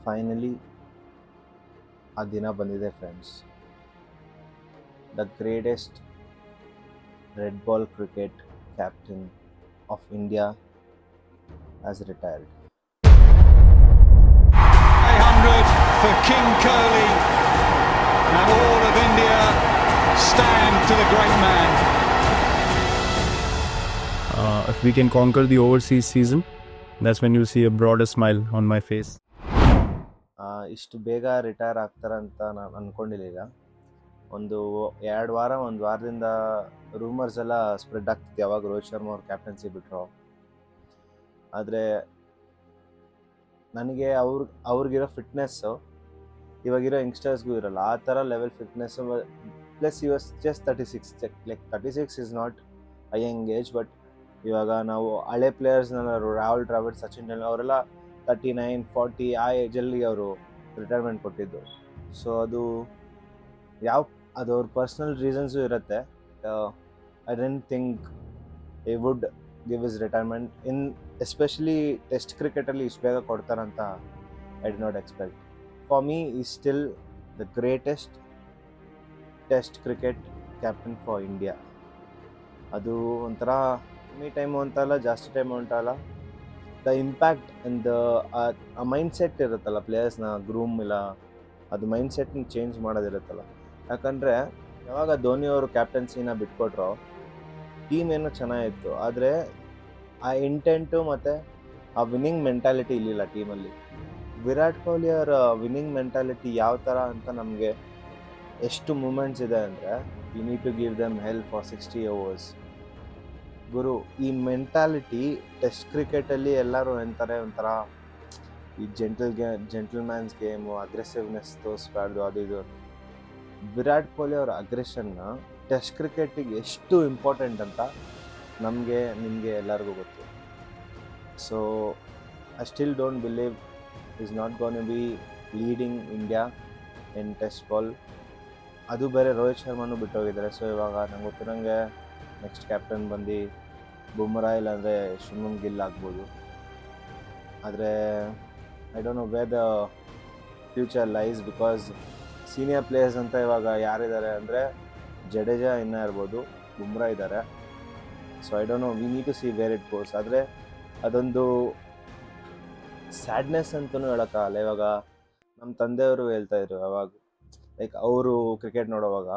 Finally ಆ ದಿನ ಬಂದಿದೆ friends. The greatest red ball cricket captain of India has retired. 100 for King Kohli, and all of India stand to the great man. If we can conquer the overseas season, that's when you'll see a broader smile on my face. ಇಷ್ಟು ಬೇಗ retire ಆಗ್ತಾರಂತ ನಾನು ಅಂದ್ಕೊಂಡಿರಲಿಲ್ಲ. ಒಂದು ವಾರದಿಂದ rumours ಎಲ್ಲ spread ಆಗ್ತಿತ್ತು ಯಾವಾಗ ರೋಹಿತ್ ಶರ್ಮಾ ಅವ್ರು captaincy ಬಿಟ್ಟರು. ಆದರೆ ನನಗೆ ಅವ್ರಿಗಿರೋ ಫಿಟ್ನೆಸ್ಸು ಇವಾಗಿರೋ ಯಂಗ್ಸ್ಟರ್ಸ್ಗೂ ಇರೋಲ್ಲ. ಆ ಥರ level fitness. Plus was just 36. Like 36 is not a young age, but ಇವಾಗ ನಾವು ಹಳೆ ಪ್ಲೇಯರ್ಸ್ನೆಲ್ಲ ರಾಹುಲ್ ದ್ರಾವಿಡ್, ಸಚಿನ್ ಟೆಂಡೂಲ್ಕರ್ ಅವರೆಲ್ಲ 39, 40 ಆ ಏಜಲ್ಲಿ ಅವರು ರಿಟೈರ್ಮೆಂಟ್ ಕೊಟ್ಟಿದ್ದು. ಸೊ ಅದು ಅವ್ರ ಪರ್ಸ್ನಲ್ ರೀಸನ್ಸು ಇರುತ್ತೆ. I don't think I would give is retirement in especially test ಕ್ರಿಕೆಟಲ್ಲಿ ಇಷ್ಟು ಬೇಗ ಕೊಡ್ತಾರಂತ I did not expect. For me is still the greatest test cricket captain for India. ಅದು ಒಂಥರ ಕಮ್ಮಿ ಟೈಮು ಅಂತಲ್ಲ, ಜಾಸ್ತಿ ಟೈಮು ಅಂತಲ್ಲ. ದ ಇಂಪ್ಯಾಕ್ಟ್ ಆ್ಯಂಡ್ ಆ ಮೈಂಡ್ಸೆಟ್ ಇರುತ್ತಲ್ಲ ಪ್ಲೇಯರ್ಸ್ನ ಗ್ರೂಮ್ ಇಲ್ಲ, ಅದು ಮೈಂಡ್ಸೆಟ್ನ ಚೇಂಜ್ ಮಾಡೋದಿರುತ್ತಲ್ಲ. ಯಾಕಂದರೆ ಯಾವಾಗ ಧೋನಿಯವರು ಕ್ಯಾಪ್ಟನ್ಸಿನ ಬಿಟ್ಕೊಟ್ರೋ ಟೀಮ್ ಏನೋ ಚೆನ್ನಾಗಿತ್ತು, ಆದರೆ ಆ ಇಂಟೆಂಟು ಮತ್ತು ಆ ವಿನ್ನಿಂಗ್ ಮೆಂಟಾಲಿಟಿ ಇರಲಿಲ್ಲ ಟೀಮಲ್ಲಿ. ವಿರಾಟ್ ಕೊಹ್ಲಿ ಅವರ ವಿನ್ನಿಂಗ್ ಮೆಂಟಾಲಿಟಿ ಯಾವ ಥರ ಅಂತ ನಮಗೆ ಎಷ್ಟು ಮೂಮೆಂಟ್ಸ್ ಇದೆ ಅಂದರೆ, you need to give them help for 60 overs. ಗುರು, ಈ ಮೆಂಟಾಲಿಟಿ ಟೆಸ್ಟ್ ಕ್ರಿಕೆಟಲ್ಲಿ ಎಲ್ಲರೂ ಅಂತಾರೆ ಒಂಥರ ಈ ಜೆಂಟಲ್ಮ್ಯಾನ್ಸ್ ಗೇಮು, ಅಗ್ರೆಸಿವ್ನೆಸ್ ತೋರಿಸ್ಬಾರ್ದು, ಅದು ಇದು. ವಿರಾಟ್ ಕೊಹ್ಲಿ ಅವರ ಅಗ್ರೆಷನ್ನ ಟೆಸ್ಟ್ ಕ್ರಿಕೆಟಿಗೆ ಎಷ್ಟು ಇಂಪಾರ್ಟೆಂಟ್ ಅಂತ ನಮಗೆ, ನಿಮಗೆ ಎಲ್ಲರಿಗೂ ಗೊತ್ತು. So I still don't believe is not gonna be leading India in test ball. ಅದು ಬೇರೆ ರೋಹಿತ್ ಶರ್ಮಾನು ಬಿಟ್ಟೋಗಿದ್ದಾರೆ. ಸೊ ಇವಾಗ ನಂಗೆ ಗೊತ್ತಿರೋಂಗೆ ನೆಕ್ಸ್ಟ್ ಕ್ಯಾಪ್ಟನ್ ಬಂದು ಬುಮ್ರಾ ಇಲ್ಲಾಂದರೆ ಶುಭ್ಮನ್ ಗಿಲ್ ಆಗ್ಬೋದು. ಆದರೆ I don't know where the future lies, because senior players ಅಂತ ಇವಾಗ ಯಾರಿದ್ದಾರೆ ಅಂದರೆ ಜಡೇಜಾ ಇನ್ನೂ ಇರ್ಬೋದು, ಬುಮ್ರಾ ಇದ್ದಾರೆ. So I don't know, we need to see where it goes. ಆದರೆ ಅದೊಂದು ಸ್ಯಾಡ್ನೆಸ್ ಅಂತಲೂ ಹೇಳೋಕ್ಕಾಗಲ್ಲ. ಇವಾಗ ನಮ್ಮ ತಂದೆಯವರು ಹೇಳ್ತಾಯಿದ್ರು ಯಾವಾಗ, ಲೈಕ್ ಅವರು ಕ್ರಿಕೆಟ್ ನೋಡೋವಾಗ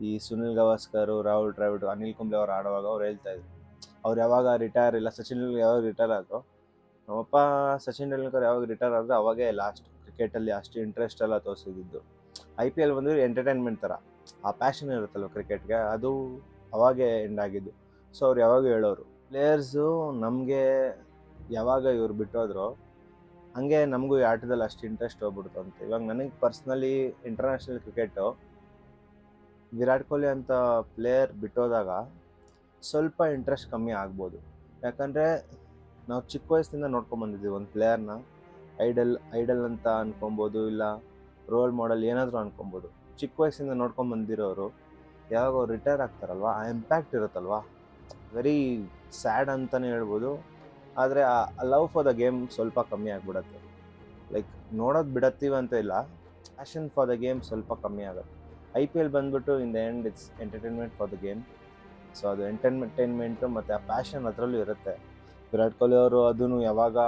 ಈ ಸುನಿಲ್ ಗವಾಸ್ಕರ್, ರಾಹುಲ್ ದ್ರಾವಿಡ್, ಅನಿಲ್ ಕುಂಬ್ಳೆ ಅವ್ರು ಆಡುವಾಗ ಅವ್ರು ಹೇಳ್ತಾಯಿದ್ರು, ಅವ್ರು ಯಾವಾಗ ರಿಟೈರ್ ಇಲ್ಲ, ಸಚಿನ್ ಟೆಂಡೂಲ್ಕರ್ ಯಾವಾಗ ರಿಟೈರ್ ಆದರು, ನಮ್ಮಪ್ಪ ಸಚಿನ್ ಟೆಂಡೂಲ್ಕರ್ ಯಾವಾಗ ರಿಟೈರ್ ಆದರೂ ಅವಾಗೇ ಲಾಸ್ಟ್ ಕ್ರಿಕೆಟಲ್ಲಿ ಅಷ್ಟು ಇಂಟ್ರೆಸ್ಟ್ ಎಲ್ಲ ತೋರಿಸಿದ್ದು. IPL ಬಂದರೆ ಎಂಟರ್ಟೈನ್ಮೆಂಟ್ ಥರ, ಆ ಪ್ಯಾಷನ್ ಇರುತ್ತಲ್ವ ಕ್ರಿಕೆಟ್ಗೆ, ಅದು ಅವಾಗೇ ಎಂಡ್ ಆಗಿದ್ದು. ಸೊ ಅವ್ರು ಯಾವಾಗ ಹೇಳೋರು, ಪ್ಲೇಯರ್ಸು ನಮಗೆ ಯಾವಾಗ ಇವ್ರು ಬಿಟ್ಟೋದ್ರು ಹಾಗೆ ನಮಗೂ ಈ ಆಟದಲ್ಲಿ ಅಷ್ಟು ಇಂಟ್ರೆಸ್ಟ್ ಹೋಗ್ಬಿಡ್ತು ಅಂತ. ಇವಾಗ ನನಗೆ personally international cricket Virat Kohli ಅಂತ ಪ್ಲೇಯರ್ ಬಿಟ್ಟೋದಾಗ ಸ್ವಲ್ಪ ಇಂಟ್ರೆಸ್ಟ್ ಕಮ್ಮಿ ಆಗ್ಬೋದು. ಯಾಕಂದರೆ ನಾವು ಚಿಕ್ಕ ವಯಸ್ಸಿನಿಂದ ನೋಡ್ಕೊಂಬಂದಿದ್ದೀವಿ ಒಂದು ಪ್ಲೇಯರ್ನ. ಐಡಲ್ ಅಂತ ಅನ್ಕೊಬೋದು, ಇಲ್ಲ ರೋಲ್ ಮಾಡೆಲ್ ಏನಾದರೂ ಅನ್ಕೊಬೋದು. ಚಿಕ್ಕ ವಯಸ್ಸಿಂದ ನೋಡ್ಕೊಂಬಂದಿರೋರು ಯಾವಾಗ ಅವ್ರು ರಿಟೈರ್ ಆಗ್ತಾರಲ್ವ, ಆ ಇಂಪ್ಯಾಕ್ಟ್ ಇರುತ್ತಲ್ವ, ವೆರಿ ಸ್ಯಾಡ್ ಅಂತಲೇ ಹೇಳ್ಬೋದು. ಆದರೆ ಆ ಲವ್ ಫಾರ್ ದ ಗೇಮ್ ಸ್ವಲ್ಪ ಕಮ್ಮಿ ಆಗಿಬಿಡತ್ತೆ. ಲೈಕ್ ನೋಡೋದು ಬಿಡತ್ತೀವಿ ಅಂತ ಇಲ್ಲ, ಪ್ಯಾಷನ್ ಫಾರ್ ದ ಗೇಮ್ ಸ್ವಲ್ಪ ಕಮ್ಮಿ ಆಗುತ್ತೆ. IPL ಬಂದುಬಿಟ್ಟು in the end it's entertainment for the game. So ಅದು ಎಂಟರ್ಟೈನ್ಮೆಂಟು ಮತ್ತು ಆ ಪ್ಯಾಷನ್ ಅದರಲ್ಲೂ ಇರುತ್ತೆ. ವಿರಾಟ್ ಕೊಹ್ಲಿ ಅವರು ಅದನ್ನು ಯಾವಾಗ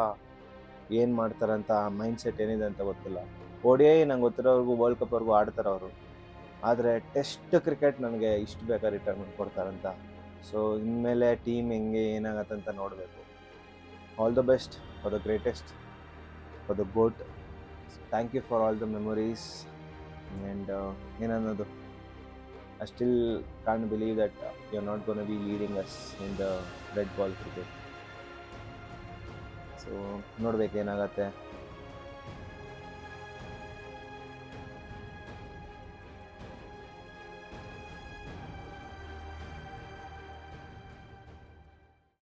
ಏನು ಮಾಡ್ತಾರಂತ, ಮೈಂಡ್ಸೆಟ್ ಏನಿದೆ ಅಂತ ಗೊತ್ತಿಲ್ಲ. ODI ನಂಗೆ ಗೊತ್ತಿರೋವರೆಗೂ ವರ್ಲ್ಡ್ ಕಪ್ವರೆಗೂ ಆಡ್ತಾರೆ ಅವರು, ಆದರೆ ಟೆಸ್ಟ್ ಕ್ರಿಕೆಟ್ ನನಗೆ ಇಷ್ಟು ಬೇಗ ರಿಟೈರ್ಮೆಂಟ್ ಕೊಡ್ತಾರಂತ. ಸೊ ಇನ್ಮೇಲೆ ಟೀಮ್ ಹೆಂಗೆ ಏನಾಗತ್ತಂತ ನೋಡಬೇಕು. All the best for the greatest, for the GOAT. Thank you for all the memories. And ಏನನ್ನೋದು, I still can't believe that you're not going to be leading us in the red ball cricket. So ನೋಡ್ಬೇಕು ಏನಾಗತ್ತೆ.